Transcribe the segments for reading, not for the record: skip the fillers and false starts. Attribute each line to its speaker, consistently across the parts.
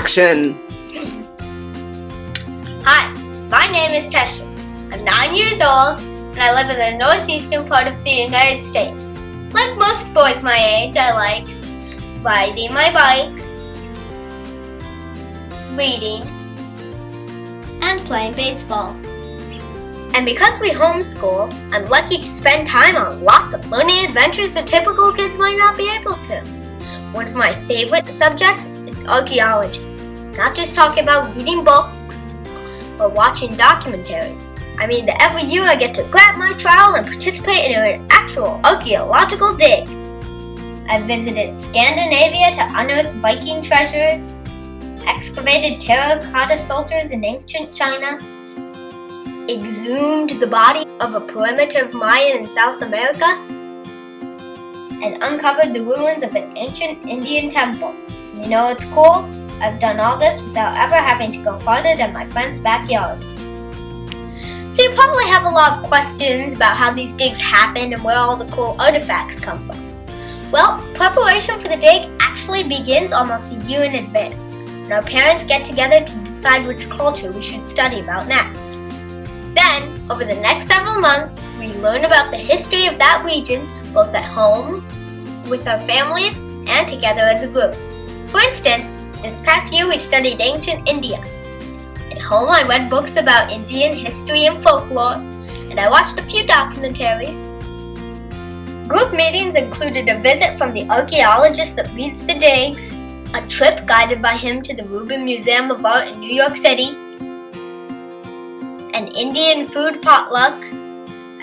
Speaker 1: Action!
Speaker 2: Hi, my name is Tesha. I'm 9 years old and I live in the northeastern part of the United States. Like most boys my age, I like riding my bike, reading, and playing baseball. And because we homeschool, I'm lucky to spend time on lots of learning adventures that typical kids might not be able to. One of my favorite subjects is archaeology. Not just talking about reading books or watching documentaries. I mean that every year I get to grab my trowel and participate in an actual archaeological dig. I visited Scandinavia to unearth Viking treasures, excavated terracotta sculptures in ancient China, exhumed the body of a primitive Mayan in South America, and uncovered the ruins of an ancient Indian temple. You know what's cool? I've done all this without ever having to go farther than my friend's backyard. So you probably have a lot of questions about how these digs happen and where all the cool artifacts come from. Well, preparation for the dig actually begins almost a year in advance, and our parents get together to decide which culture we should study about next. Then, over the next several months, we learn about the history of that region, both at home, with our families, and together as a group. For instance, this past year we studied ancient India. At home I read books about Indian history and folklore, and I watched a few documentaries. Group meetings included a visit from the archaeologist that leads the digs, a trip guided by him to the Rubin Museum of Art in New York City, an Indian food potluck,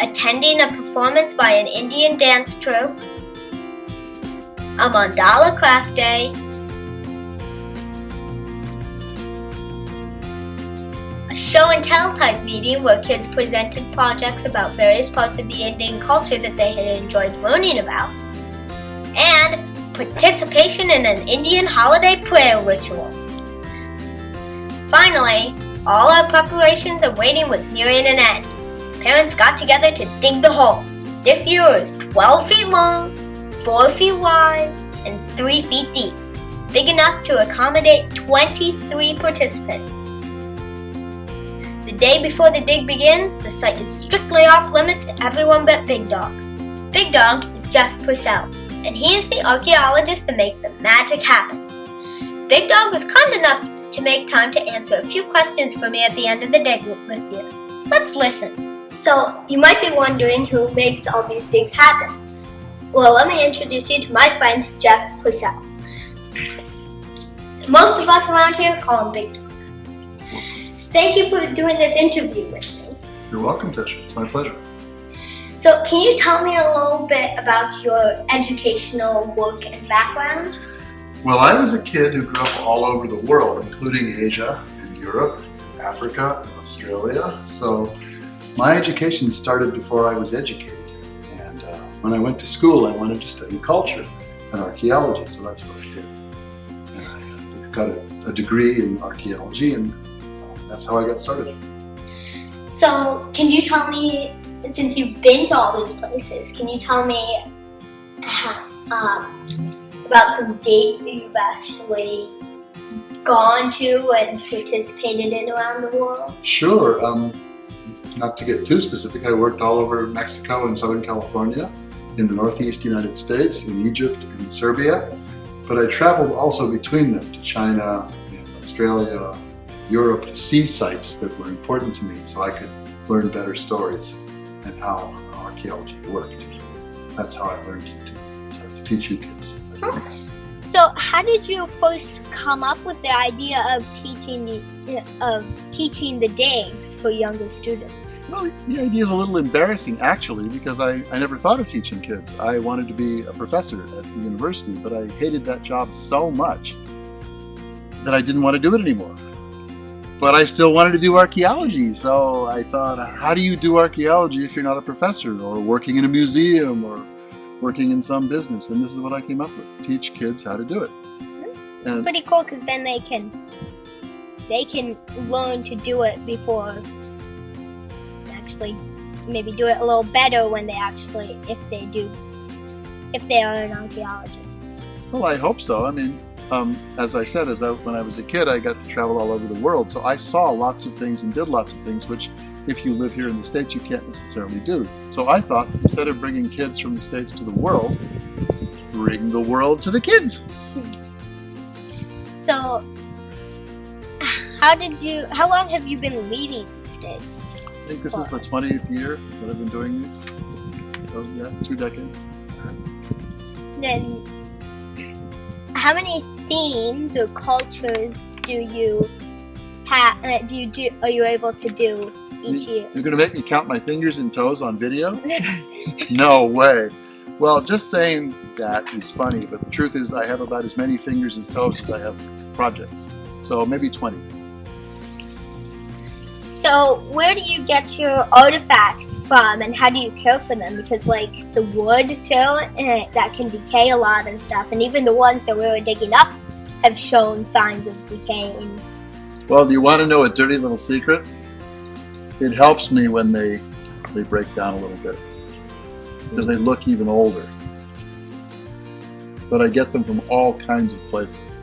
Speaker 2: attending a performance by an Indian dance troupe, a mandala craft day, a show and tell type meeting where kids presented projects about various parts of the Indian culture that they had enjoyed learning about, and participation in an Indian holiday prayer ritual. Finally, all our preparations and waiting was nearing an end. Parents got together to dig the hole. This year is 12 feet long, 4 feet wide, and 3 feet deep, big enough to accommodate 23 participants. The day before the dig begins, the site is strictly off limits to everyone but Big Dog. Big Dog is Jeff Purcell, and he is the archaeologist that makes the magic happen. Big Dog was kind enough to make time to answer a few questions for me at the end of the dig this year. Let's listen. So, you might be wondering who makes all these digs happen. Well, let me introduce you to my friend, Jeff Purcell. Most of us around here call him Big Dog. Thank you for doing this interview with me.
Speaker 3: You're welcome, Tesha. It's my pleasure.
Speaker 2: So, can you tell me a little bit about your educational work and background?
Speaker 3: Well, I was a kid who grew up all over the world, including Asia and Europe, Africa, and Australia. So my education started before I was educated. And when I went to school, I wanted to study culture and archaeology, so that's what I did. And I got a degree in archaeology, and that's how I got started.
Speaker 2: So, can you tell me, since you've been to all these places, can you tell me about some digs that you've actually gone to and participated in around the world?
Speaker 3: Sure. Not to get too specific, I worked all over Mexico and Southern California, in the Northeast United States, in Egypt, and Serbia. But I traveled also between them to China, and Australia, Europe, to see sites that were important to me so I could learn better stories and how archaeology worked. That's how I learned to teach you kids.
Speaker 2: So, how did you first come up with the idea of teaching the digs for younger students?
Speaker 3: Well, the idea is a little embarrassing, actually, because I never thought of teaching kids. I wanted to be a professor at the university, but I hated that job so much that I didn't want to do it anymore. But I still wanted to do archaeology, so I thought, how do you do archaeology if you're not a professor or working in a museum or working in some business? And this is what I came up with: teach kids how to do it.
Speaker 2: It's pretty cool, because then they can learn to do it before actually maybe do it a little better when they actually, if they are an archaeologist.
Speaker 3: Well, I hope so. I mean, as I said, when I was a kid, I got to travel all over the world. So I saw lots of things and did lots of things, which if you live here in the States, you can't necessarily do. So I thought, instead of bringing kids from the States to the world, bring the world to the kids.
Speaker 2: So, how long have you been leading these days?
Speaker 3: I think this is the 20th year that I've been doing these. So yeah, 2 decades.
Speaker 2: Then, how many themes or cultures do you have? Are you able to do each year?
Speaker 3: You're going to make me count my fingers and toes on video? No way. Well, just saying that is funny, but the truth is I have about as many fingers and toes as I have projects. So maybe 20.
Speaker 2: So where do you get your artifacts from, and how do you care for them? Because like the wood too, that can decay a lot and stuff, and even the ones that we were digging up have shown signs of decaying.
Speaker 3: Well, do you want to know a dirty little secret? It helps me when they break down a little bit, because they look even older. But I get them from all kinds of places.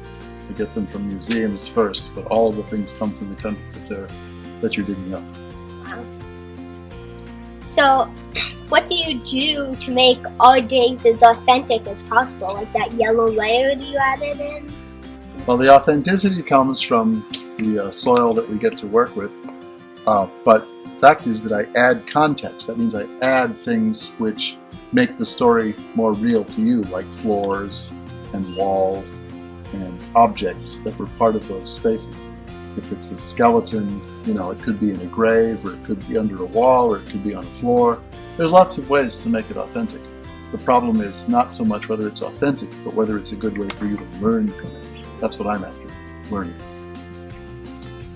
Speaker 3: I get them from museums first, but all of the things come from the country that you're digging up.
Speaker 2: Wow. So, what do you do to make our days as authentic as possible? Like that yellow layer that you added in?
Speaker 3: Well, the authenticity comes from the soil that we get to work with. But the fact is that I add context. That means I add things which make the story more real to you, like floors and walls and objects that were part of those spaces. If it's a skeleton, it could be in a grave, or it could be under a wall, or it could be on a floor. There's lots of ways to make it authentic. The problem is not so much whether it's authentic, but whether it's a good way for you to learn from it. That's what I'm after, learning.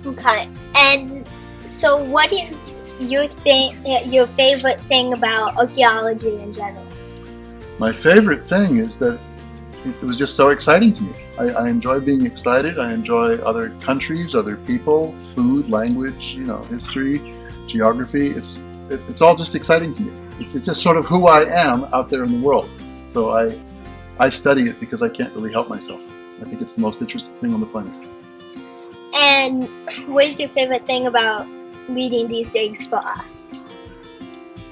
Speaker 2: Okay. And so what is your favorite thing about archaeology in general?
Speaker 3: My favorite thing is that it was just so exciting to me. I enjoy being excited. I enjoy other countries, other people, food, language, history, geography. It's all just exciting to me. It's just sort of who I am out there in the world. So I study it because I can't really help myself. I think it's the most interesting thing on the planet.
Speaker 2: And what is your favorite thing about leading these digs for us?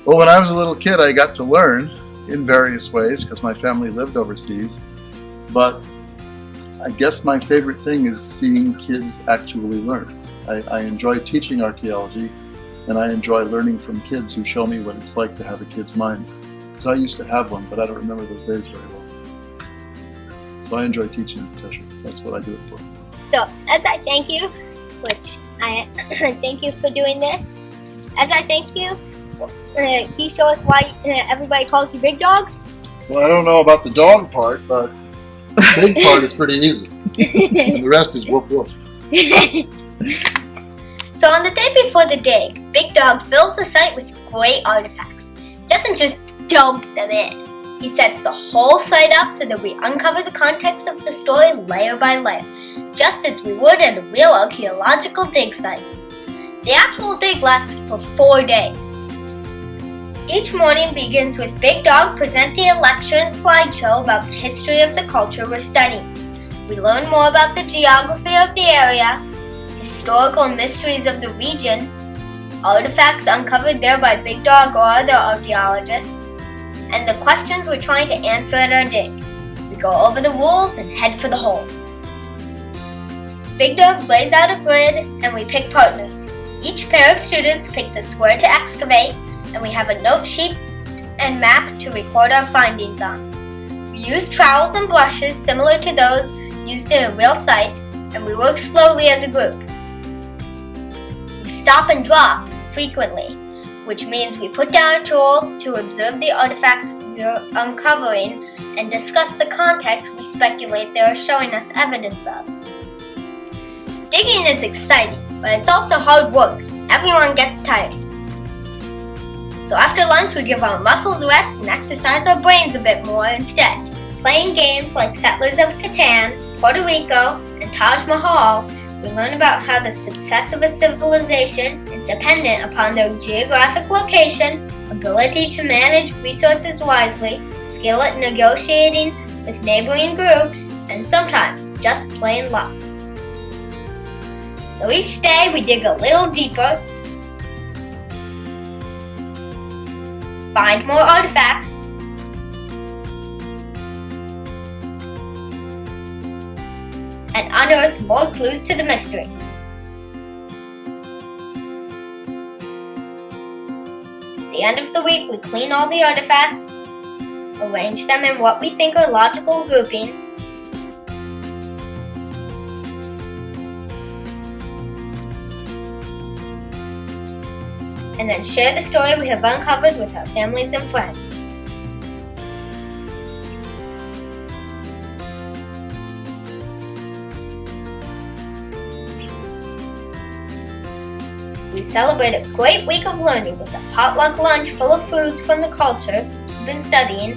Speaker 3: Well, when I was a little kid, I got to learn in various ways because my family lived overseas. But I guess my favorite thing is seeing kids actually learn. I enjoy teaching archaeology, and I enjoy learning from kids who show me what it's like to have a kid's mind. Because I used to have one, but I don't remember those days very well. So I enjoy teaching, Tesha. That's what I do it for.
Speaker 2: So, as I thank you, which I thank you for doing this, as I thank you, can you show us why everybody calls you Big Dog?
Speaker 3: Well, I don't know about the dog part, but the big part is pretty easy. And the rest is woof woof.
Speaker 2: So on the day before the dig, Big Dog fills the site with great artifacts. He doesn't just dump them in. He sets the whole site up so that we uncover the context of the story layer by layer, just as we would at a real archaeological dig site. The actual dig lasts for 4 days. Each morning begins with Big Dog presenting a lecture and slideshow about the history of the culture we're studying. We learn more about the geography of the area, historical mysteries of the region, artifacts uncovered there by Big Dog or other archaeologists, and the questions we're trying to answer at our dig. We go over the rules and head for the hole. Big Dog lays out a grid and we pick partners. Each pair of students picks a square to excavate, and we have a note sheet and map to record our findings on. We use trowels and brushes similar to those used in a real site, and we work slowly as a group. We stop and drop frequently, which means we put down our tools to observe the artifacts we're uncovering and discuss the context we speculate they are showing us evidence of. Digging is exciting, but it's also hard work. Everyone gets tired. So after lunch, we give our muscles a rest and exercise our brains a bit more instead. Playing games like Settlers of Catan, Puerto Rico, and Taj Mahal, we learn about how the success of a civilization is dependent upon their geographic location, ability to manage resources wisely, skill at negotiating with neighboring groups, and sometimes just plain luck. So each day we dig a little deeper, find more artifacts, and unearth more clues to the mystery. At the end of the week, we clean all the artifacts, arrange them in what we think are logical groupings, and then share the story we have uncovered with our families and friends. We celebrate a great week of learning with a potluck lunch full of foods from the culture we've been studying,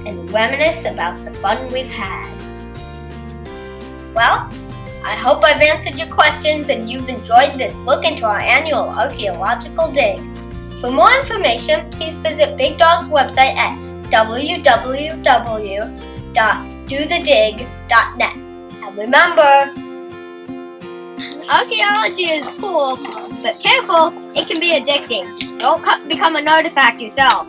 Speaker 2: and reminisce about the fun we've had. Well, I hope I've answered your questions and you've enjoyed this look into our annual archaeological dig. For more information, please visit Big Dog's website at www.dothedig.net. And remember, archaeology is cool, but careful, it can be addicting. Don't become an artifact yourself.